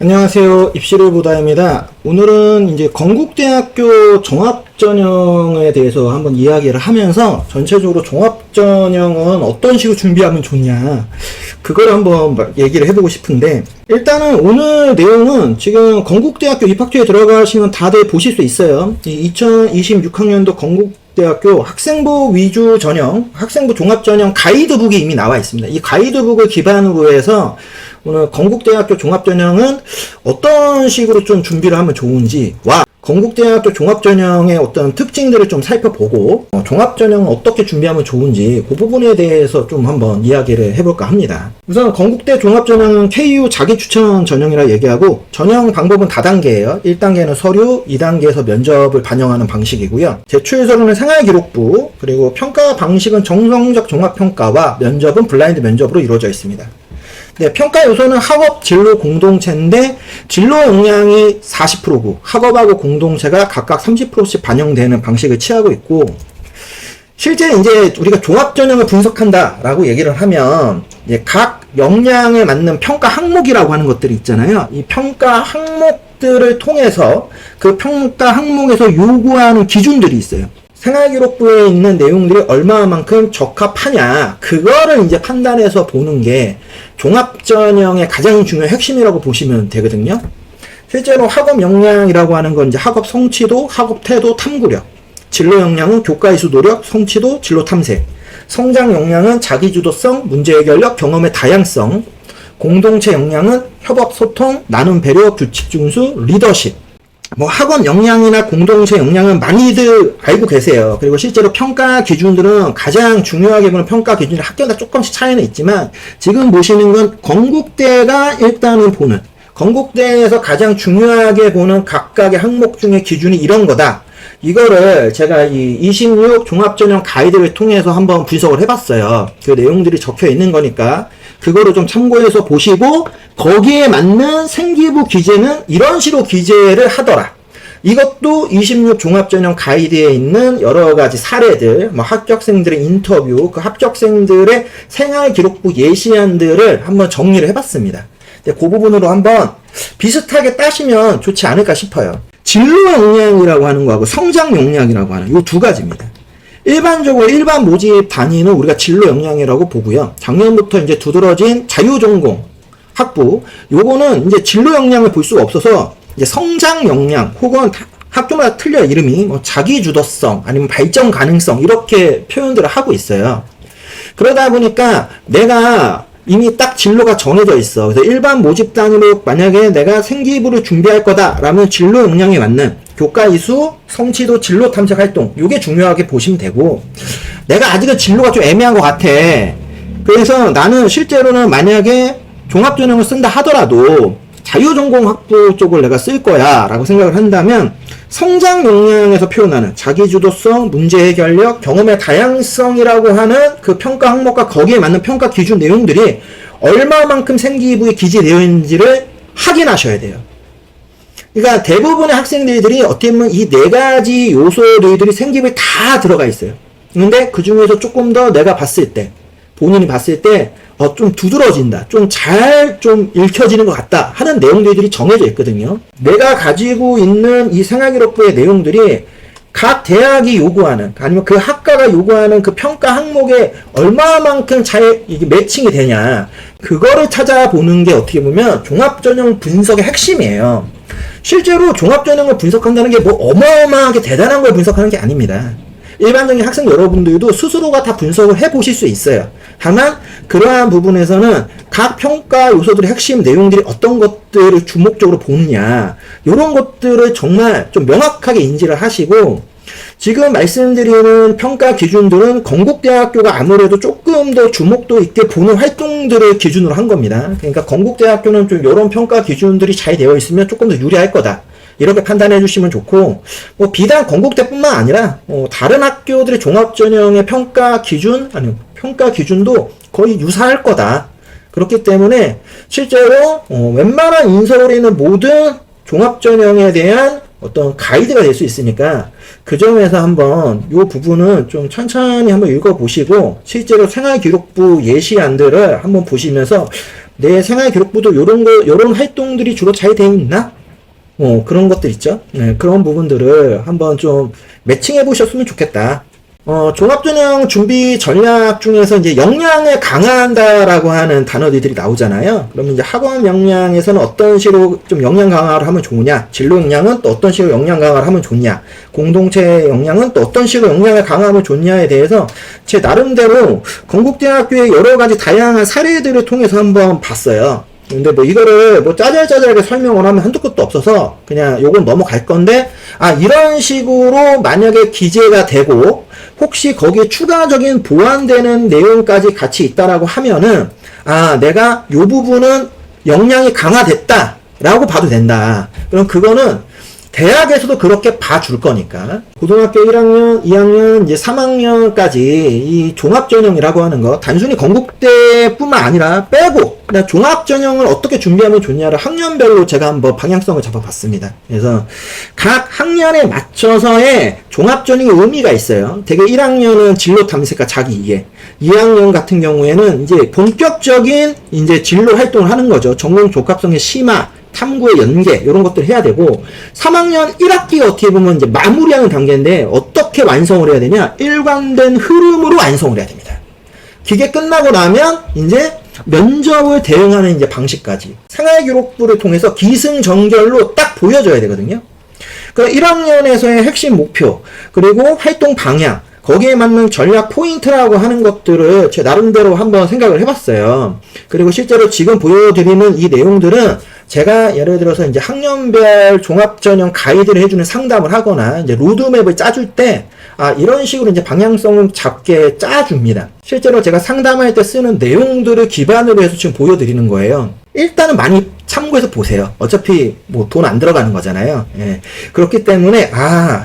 안녕하세요. 입시를 보다입니다. 오늘은 이제 건국대학교 종합전형에 대해서 한번 이야기를 하면서 전체적으로 종합전형은 어떤 식으로 준비하면 좋냐 그걸 한번 얘기를 해보고 싶은데, 일단은 오늘 내용은 지금 건국대학교 입학처에 들어가시면 다들 보실 수 있어요. 이 2026학년도 건국대학교 학생부 위주 전형, 학생부 종합전형 가이드북이 이미 나와 있습니다. 이 가이드북을 기반으로 해서 오늘 건국대학교 종합전형은 어떤 식으로 좀 준비를 하면 좋은지와 건국대학교 종합전형의 어떤 특징들을 좀 살펴보고 종합전형은 어떻게 준비하면 좋은지 그 부분에 대해서 좀 한번 이야기를 해볼까 합니다. 우선 건국대 종합전형은 KU 자기추천 전형이라 얘기하고, 전형 방법은 다단계예요. 1단계는 서류, 2단계에서 면접을 반영하는 방식이고요. 제출 서류는 생활기록부, 그리고 평가 방식은 정성적 종합평가와 면접은 블라인드 면접으로 이루어져 있습니다. 네, 평가 요소는 학업 진로 공동체인데 진로 역량이 40%고 학업하고 공동체가 각각 30%씩 반영되는 방식을 취하고 있고, 실제 이제 우리가 종합전형을 분석한다라고 얘기를 하면 이제 각 역량에 맞는 평가 항목이라고 하는 것들이 있잖아요. 이 평가 항목들을 통해서 그 평가 항목에서 요구하는 기준들이 있어요. 생활기록부에 있는 내용들이 얼마만큼 적합하냐, 그거를 이제 판단해서 보는 게 종합전형의 가장 중요한 핵심이라고 보시면 되거든요. 실제로 학업 역량이라고 하는 건 이제 학업 성취도, 학업 태도, 탐구력, 진로 역량은 교과 이수 노력, 성취도, 진로 탐색, 성장 역량은 자기주도성, 문제 해결력, 경험의 다양성, 공동체 역량은 협업 소통, 나눔 배려, 규칙 준수, 리더십. 학업 역량이나 공동체 역량은 많이들 알고 계세요. 그리고 실제로 평가 기준들은 가장 중요하게 보는 평가 기준이 학교마다 조금씩 차이는 있지만, 지금 보시는 건 건국대가 일단은 보는, 건국대에서 가장 중요하게 보는 각각의 항목 중에 기준이 이런 거다. 이거를 제가 이 26 종합전형 가이드를 통해서 한번 분석을 해봤어요. 그 내용들이 적혀 있는 거니까 그거를 좀 참고해서 보시고, 거기에 맞는 생기부 기재는 이런 식으로 기재를 하더라. 이것도 26 종합전형 가이드에 있는 여러 가지 사례들, 합격생들의 인터뷰, 그 합격생들의 생활기록부 예시안들을 한번 정리를 해봤습니다. 그 부분으로 한번 비슷하게 따시면 좋지 않을까 싶어요. 진로 역량이라고 하는 거하고 성장 역량이라고 하는 이 두 가지입니다. 일반적으로 일반 모집 단위는 우리가 진로 역량이라고 보고요. 작년부터 이제 두드러진 자유전공 학부, 요거는 이제 진로 역량을 볼 수가 없어서 이제 성장 역량, 혹은 학교마다 틀려 이름이 자기주도성 아니면 발전 가능성 이렇게 표현들을 하고 있어요. 그러다 보니까 내가 이미 딱 진로가 정해져 있어. 그래서 일반 모집 단위로 만약에 내가 생기부를 준비할 거다라면 진로 역량에 맞는 교과 이수, 성취도, 진로 탐색 활동, 요게 중요하게 보시면 되고, 내가 아직은 진로가 좀 애매한 것 같아. 그래서 나는 실제로는 만약에 종합전형을 쓴다 하더라도 자유전공 학부 쪽을 내가 쓸 거야 라고 생각을 한다면, 성장 역량에서 표현하는 자기주도성, 문제 해결력, 경험의 다양성이라고 하는 그 평가 항목과 거기에 맞는 평가 기준 내용들이 얼마만큼 생기부에 기재되어 있는지를 확인하셔야 돼요. 그러니까 대부분의 학생들이 어떻게 보면 이 네 가지 요소들이 생기부에 다 들어가 있어요. 근데 그 중에서 조금 더 내가 봤을 때, 본인이 봤을 때 좀 두드러진다, 좀 잘 좀 읽혀지는 것 같다 하는 내용들이 정해져 있거든요. 내가 가지고 있는 이 생활기록부의 내용들이 각 대학이 요구하는, 아니면 그 학과가 요구하는 그 평가 항목에 얼마만큼 잘 이게 매칭이 되냐, 그거를 찾아보는 게 어떻게 보면 종합전형 분석의 핵심이에요. 실제로 종합전형을 분석한다는 게 어마어마하게 대단한 걸 분석하는 게 아닙니다. 일반적인 학생 여러분들도 스스로가 다 분석을 해보실 수 있어요. 다만 그러한 부분에서는 각 평가 요소들의 핵심 내용들이 어떤 것들을 주목적으로 보느냐, 이런 것들을 정말 좀 명확하게 인지를 하시고, 지금 말씀드리는 평가 기준들은 건국대학교가 아무래도 조금 더 주목도 있게 보는 활동들을 기준으로 한 겁니다. 그러니까 건국대학교는 좀 이런 평가 기준들이 잘 되어 있으면 조금 더 유리할 거다, 이렇게 판단해 주시면 좋고, 비단 건국대뿐만 아니라 다른 학교들의 종합전형의 평가 기준, 아니면 평가 기준도 거의 유사할 거다. 그렇기 때문에 실제로 웬만한 인서울에는 모든 종합전형에 대한 어떤 가이드가 될 수 있으니까, 그 점에서 한번 이 부분은 좀 천천히 한번 읽어보시고, 실제로 생활기록부 예시안들을 한번 보시면서 내 생활기록부도 요런 활동들이 주로 잘 되어 있나? 그런 것들 있죠. 네, 그런 부분들을 한번 좀 매칭해 보셨으면 좋겠다. 종합전형 준비 전략 중에서 이제 역량을 강화한다라고 하는 단어들이 나오잖아요. 그러면 이제 학원 역량에서는 어떤 식으로 좀 역량 강화를 하면 좋으냐, 진로 역량은 또 어떤 식으로 역량 강화를 하면 좋냐, 공동체 역량은 또 어떤 식으로 역량을 강화하면 좋냐에 대해서 제 나름대로 건국대학교의 여러 가지 다양한 사례들을 통해서 한번 봤어요. 근데 뭐 이거를 뭐 짜잘짜잘하게 설명을 하면 한두 끝도 없어서 그냥 요건 넘어갈 건데, 이런 식으로 만약에 기재가 되고 혹시 거기에 추가적인 보완되는 내용까지 같이 있다라고 하면은 내가 요 부분은 역량이 강화됐다 라고 봐도 된다. 그럼 그거는 대학에서도 그렇게 봐줄 거니까. 고등학교 1학년, 2학년, 이제 3학년까지 이 종합전형이라고 하는 거, 단순히 건국대뿐만 아니라 빼고, 그냥 종합전형을 어떻게 준비하면 좋냐를 학년별로 제가 한번 방향성을 잡아봤습니다. 그래서 각 학년에 맞춰서의 종합전형의 의미가 있어요. 되게 1학년은 진로 탐색과 자기 이해, 2학년 같은 경우에는 이제 본격적인 이제 진로 활동을 하는 거죠. 전공 적합성의 심화, 탐구의 연계, 이런 것들을 해야 되고, 3학년 1학기가 어떻게 보면 이제 마무리하는 단계인데, 어떻게 완성을 해야 되냐? 일관된 흐름으로 완성을 해야 됩니다. 그게 끝나고 나면, 이제 면접을 대응하는 이제 방식까지. 생활기록부를 통해서 기승전결로 딱 보여줘야 되거든요. 그러니까 1학년에서의 핵심 목표, 그리고 활동 방향, 거기에 맞는 전략 포인트라고 하는 것들을 제 나름대로 한번 생각을 해봤어요. 그리고 실제로 지금 보여드리는 이 내용들은 제가 예를 들어서 이제 학년별 종합전형 가이드를 해주는 상담을 하거나 이제 로드맵을 짜줄 때 이런 식으로 이제 방향성을 잡게 짜줍니다. 실제로 제가 상담할 때 쓰는 내용들을 기반으로 해서 지금 보여드리는 거예요. 일단은 많이 참고해서 보세요. 어차피 뭐 돈 안 들어가는 거잖아요. 예. 그렇기 때문에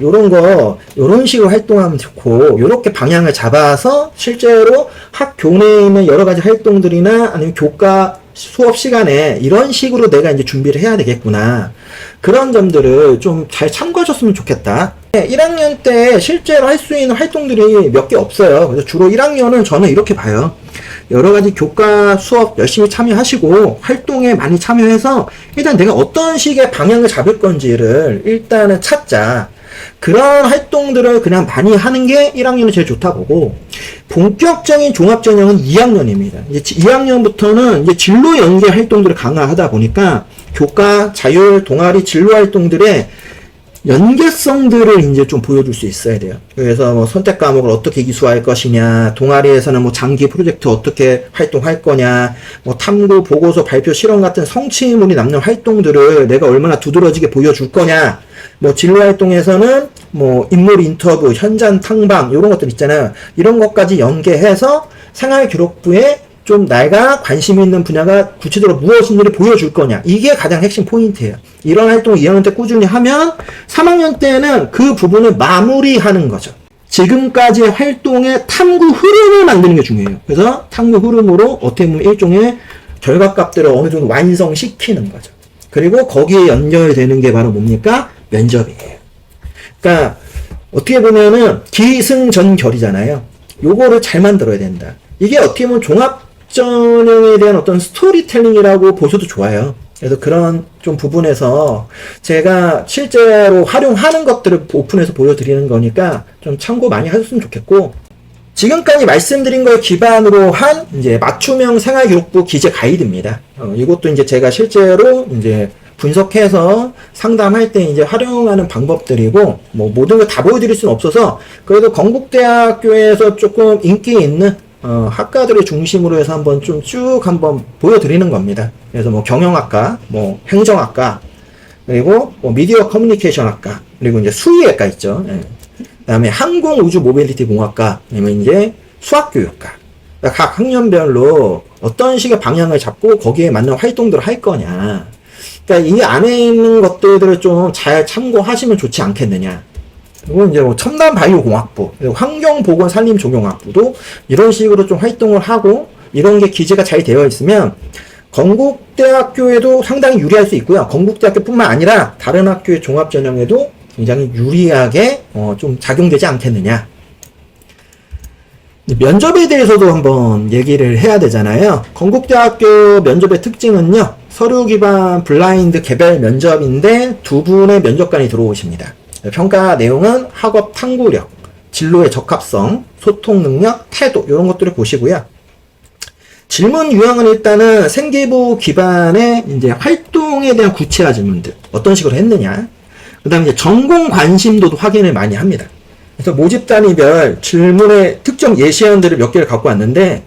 요런 식으로 활동하면 좋고, 요렇게 방향을 잡아서 실제로 학 교내에 있는 여러 가지 활동들이나 아니면 교과 수업 시간에 이런 식으로 내가 이제 준비를 해야 되겠구나. 그런 점들을 좀 잘 참고하셨으면 좋겠다. 1학년 때 실제로 할 수 있는 활동들이 몇 개 없어요. 그래서 주로 1학년은 저는 이렇게 봐요. 여러 가지 교과 수업 열심히 참여하시고 활동에 많이 참여해서 일단 내가 어떤 식의 방향을 잡을 건지를 일단은 찾자. 그런 활동들을 그냥 많이 하는 게 1학년은 제일 좋다 보고, 본격적인 종합전형은 2학년입니다. 이제 2학년부터는 이제 진로 연계 활동들을 강화하다 보니까 교과, 자율, 동아리, 진로 활동들의 연계성들을 이제 좀 보여줄 수 있어야 돼요. 그래서 뭐 선택 과목을 어떻게 이수할 것이냐, 동아리에서는 뭐 장기 프로젝트 어떻게 활동할 거냐, 뭐 탐구, 보고서, 발표, 실험 같은 성취물이 남는 활동들을 내가 얼마나 두드러지게 보여줄 거냐, 뭐 진로 활동에서는 뭐 인물 인터뷰, 현장 탐방 이런 것들 있잖아요. 이런 것까지 연계해서 생활기록부에 좀 내가 관심 있는 분야가 구체적으로 무엇인지를 보여줄 거냐. 이게 가장 핵심 포인트예요. 이런 활동을 2학년 때 꾸준히 하면 3학년 때는 그 부분을 마무리하는 거죠. 지금까지의 활동의 탐구 흐름을 만드는 게 중요해요. 그래서 탐구 흐름으로 어떻게 보면 일종의 결과값들을 어느 정도 완성시키는 거죠. 그리고 거기에 연결되는 게 바로 뭡니까? 면접이에요. 그러니까 어떻게 보면은 기승전결이잖아요. 요거를 잘 만들어야 된다. 이게 어떻게 보면 종합전형에 대한 어떤 스토리텔링이라고 보셔도 좋아요. 그래서 그런 좀 부분에서 제가 실제로 활용하는 것들을 오픈해서 보여드리는 거니까 좀 참고 많이 하셨으면 좋겠고, 지금까지 말씀드린 걸 기반으로 한 이제 맞춤형 생활기록부 기재 가이드입니다. 이것도 이제 제가 실제로 이제 분석해서 상담할 때 이제 활용하는 방법들이고, 뭐 모든 걸 다 보여드릴 수는 없어서 그래도 건국대학교에서 조금 인기 있는 학과들을 중심으로 해서 한번 좀 쭉 한번 보여드리는 겁니다. 그래서 뭐 경영학과, 뭐 행정학과, 그리고 뭐 미디어 커뮤니케이션 학과, 그리고 이제 수의학과 있죠. 예. 그다음에 항공 우주 모빌리티 공학과, 아니면 이제 수학교육과. 그러니까 각 학년별로 어떤 식의 방향을 잡고 거기에 맞는 활동들을 할 거냐. 그러니까 이 안에 있는 것들을 좀 잘 참고하시면 좋지 않겠느냐. 그리고 이제 뭐 첨단 바이오공학부, 그리고 환경보건산림조경학부도 이런 식으로 좀 활동을 하고, 이런 게 기재가 잘 되어 있으면 건국대학교에도 상당히 유리할 수 있고요. 건국대학교뿐만 아니라 다른 학교의 종합전형에도 굉장히 유리하게 좀 작용되지 않겠느냐. 면접에 대해서도 한번 얘기를 해야 되잖아요. 건국대학교 면접의 특징은요, 서류 기반 블라인드 개별 면접인데 두 분의 면접관이 들어오십니다. 평가 내용은 학업 탐구력, 진로의 적합성, 소통 능력, 태도 이런 것들을 보시고요. 질문 유형은 일단은 생기부 기반의 이제 활동에 대한 구체화 질문들, 어떤 식으로 했느냐. 그 다음에 이제 전공 관심도도 확인을 많이 합니다. 그래서 모집 단위별 질문의 특정 예시안들을 몇 개를 갖고 왔는데,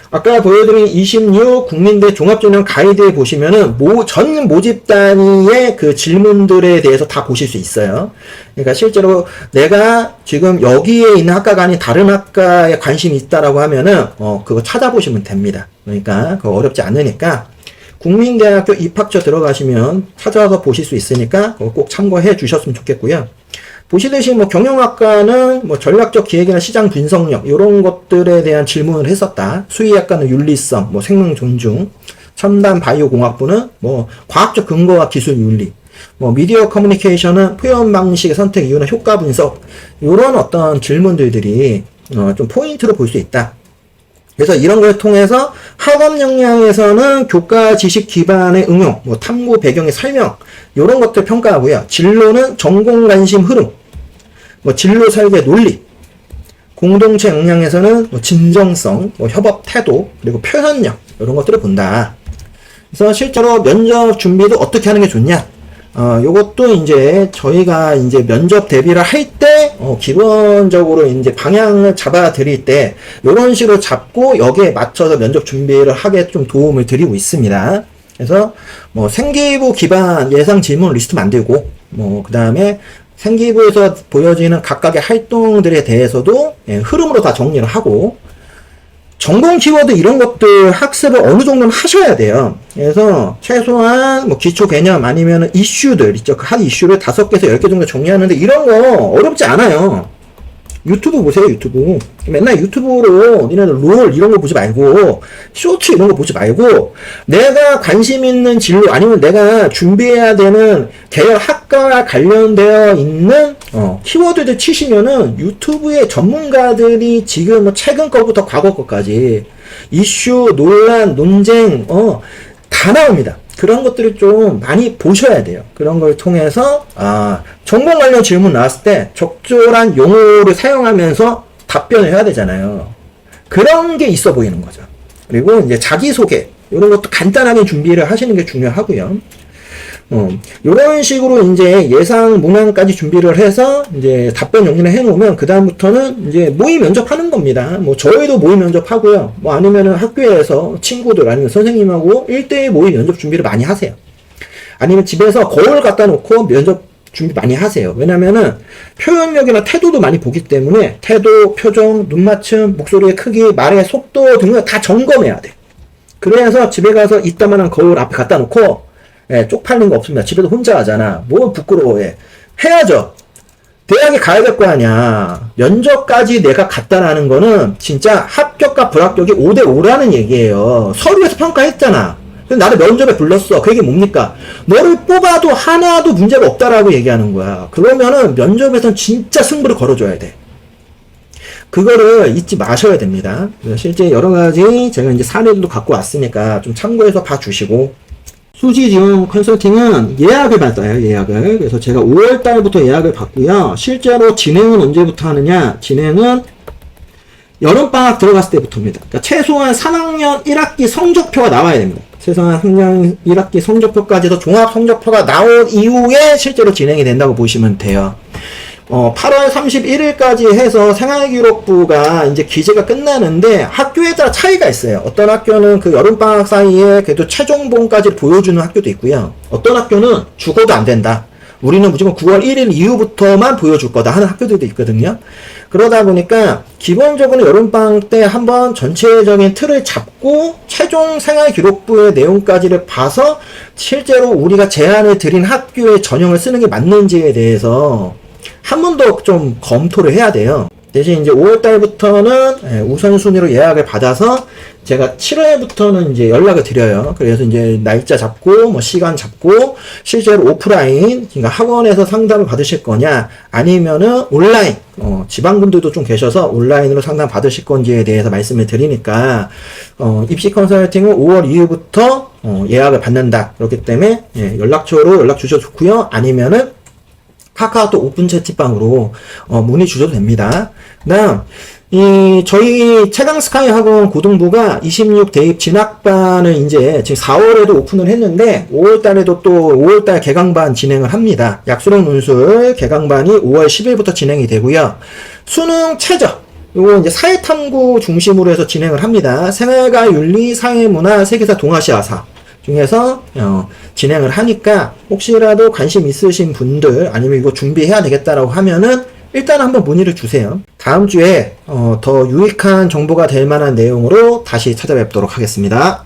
아까 보여드린 26 국민대 종합전형 가이드에 보시면은 전 모집 단위의 그 질문들에 대해서 다 보실 수 있어요. 그러니까 실제로 내가 지금 여기에 있는 학과가 아닌 다른 학과에 관심이 있다라고 하면은 그거 찾아보시면 됩니다. 그러니까 그거 어렵지 않으니까 국민대학교 입학처 들어가시면 찾아서 보실 수 있으니까 그거 꼭 참고해 주셨으면 좋겠고요. 보시듯이 뭐 경영학과는 뭐 전략적 기획이나 시장 분석력 이런 것들에 대한 질문을 했었다. 수의학과는 윤리성, 뭐 생명 존중, 첨단 바이오공학부는 뭐 과학적 근거와 기술 윤리, 뭐 미디어 커뮤니케이션은 표현 방식의 선택 이유나 효과 분석 이런 어떤 질문들이 좀 포인트로 볼 수 있다. 그래서 이런 걸 통해서 학업 역량에서는 교과 지식 기반의 응용, 뭐 탐구 배경의 설명 이런 것들 평가하고요. 진로는 전공 관심 흐름, 뭐 진로 설계 논리, 공동체 역량에서는 뭐 진정성, 뭐 협업 태도, 그리고 표현력 이런 것들을 본다. 그래서 실제로 면접 준비도 어떻게 하는 게 좋냐? 요것도 이제 저희가 이제 면접 대비를 할 때, 기본적으로 이제 방향을 잡아 드릴 때, 요런 식으로 잡고 여기에 맞춰서 면접 준비를 하게 좀 도움을 드리고 있습니다. 그래서, 뭐, 생기부 기반 예상 질문 리스트 만들고, 뭐, 그 다음에 생기부에서 보여지는 각각의 활동들에 대해서도 흐름으로 다 정리를 하고, 전공 키워드 이런 것들 학습을 어느 정도는 하셔야 돼요. 그래서 최소한 뭐 기초 개념 아니면 이슈들 있죠. 그 한 이슈를 5개에서 10개 정도 정리하는데 이런 거 어렵지 않아요. 유튜브 보세요, 유튜브. 맨날 유튜브로 니네들 롤 이런 거 보지 말고 쇼츠 이런 거 보지 말고 내가 관심 있는 진로 아니면 내가 준비해야 되는 계열 학과와 관련되어 있는 키워드들 치시면은 유튜브에 전문가들이 지금 뭐 최근 거부터 과거 거까지 이슈, 논란, 논쟁 다 나옵니다. 그런 것들을 좀 많이 보셔야 돼요. 그런 걸 통해서 전공 관련 질문 나왔을 때 적절한 용어를 사용하면서 답변을 해야 되잖아요. 그런 게 있어 보이는 거죠. 그리고 이제 자기소개 이런 것도 간단하게 준비를 하시는 게 중요하고요. 이런 식으로 이제 예상 문항까지 준비를 해서 이제 답변 정리를 해놓으면 그 다음부터는 이제 모의 면접하는 겁니다. 뭐 저희도 모의 면접하고요. 뭐 아니면은 학교에서 친구들 아니면 선생님하고 1대1 모의 면접 준비를 많이 하세요. 아니면 집에서 거울 갖다 놓고 면접 준비 많이 하세요. 왜냐면은 표현력이나 태도도 많이 보기 때문에 태도, 표정, 눈맞춤, 목소리의 크기, 말의 속도 등을 다 점검해야 돼. 그래서 집에 가서 이따만한 거울 앞에 갖다 놓고 쪽팔린 거 없습니다. 집에도 혼자 하잖아. 뭐 부끄러워해. 해야죠. 대학에 가야 될 거 아니야. 면접까지 내가 갔다라는 거는 진짜 합격과 불합격이 5대5라는 얘기예요. 서류에서 평가했잖아. 근데 나를 면접에 불렀어. 그 얘기 뭡니까? 너를 뽑아도 하나도 문제가 없다라고 얘기하는 거야. 그러면은 면접에선 진짜 승부를 걸어줘야 돼. 그거를 잊지 마셔야 됩니다. 실제 여러 가지 제가 이제 사례들도 갖고 왔으니까 좀 참고해서 봐주시고, 수지 지원 컨설팅은 예약을 받아요, 예약을. 그래서 제가 5월달부터 예약을 받고요. 실제로 진행은 언제부터 하느냐? 진행은 여름방학 들어갔을 때부터입니다. 그러니까 최소한 3학년 1학기 성적표가 나와야 됩니다. 최소한 3학년 1학기 성적표까지도 종합 성적표가 나온 이후에 실제로 진행이 된다고 보시면 돼요. 8월 31일까지 해서 생활기록부가 이제 기재가 끝나는데 학교에 따라 차이가 있어요. 어떤 학교는 그 여름방학 사이에 그래도 최종본까지 보여주는 학교도 있고요. 어떤 학교는 죽어도 안 된다. 우리는 무조건 9월 1일 이후부터만 보여줄 거다 하는 학교들도 있거든요. 그러다 보니까 기본적으로 여름방학 때 한번 전체적인 틀을 잡고 최종 생활기록부의 내용까지를 봐서 실제로 우리가 제안을 드린 학교의 전형을 쓰는 게 맞는지에 대해서 한 번 더 좀 검토를 해야 돼요. 대신 이제 5월달부터는 우선순위로 예약을 받아서 제가 7월부터는 이제 연락을 드려요. 그래서 이제 날짜 잡고, 뭐 시간 잡고, 실제로 오프라인, 그러니까 학원에서 상담을 받으실 거냐, 아니면은 온라인, 지방분들도 좀 계셔서 온라인으로 상담 받으실 건지에 대해서 말씀을 드리니까, 입시 컨설팅은 5월 이후부터, 예약을 받는다. 그렇기 때문에, 예, 연락처로 연락 주셔도 좋고요. 아니면은, 카카오톡 오픈 채팅방으로 문의 주셔도 됩니다. 그다음 저희 최강 스카이 학원 고등부가 26 대입 진학반을 이제 지금 4월에도 오픈을 했는데 5월달에도 또 5월달 개강반 진행을 합니다. 약수령 논술 개강반이 5월 10일부터 진행이 되고요. 수능 최저 요거 이제 사회탐구 중심으로 해서 진행을 합니다. 생활과 윤리, 사회문화, 세계사, 동아시아사 중에서 진행을 하니까 혹시라도 관심 있으신 분들 아니면 이거 준비해야 되겠다라고 하면은 일단 한번 문의를 주세요. 다음 주에 더 유익한 정보가 될 만한 내용으로 다시 찾아뵙도록 하겠습니다.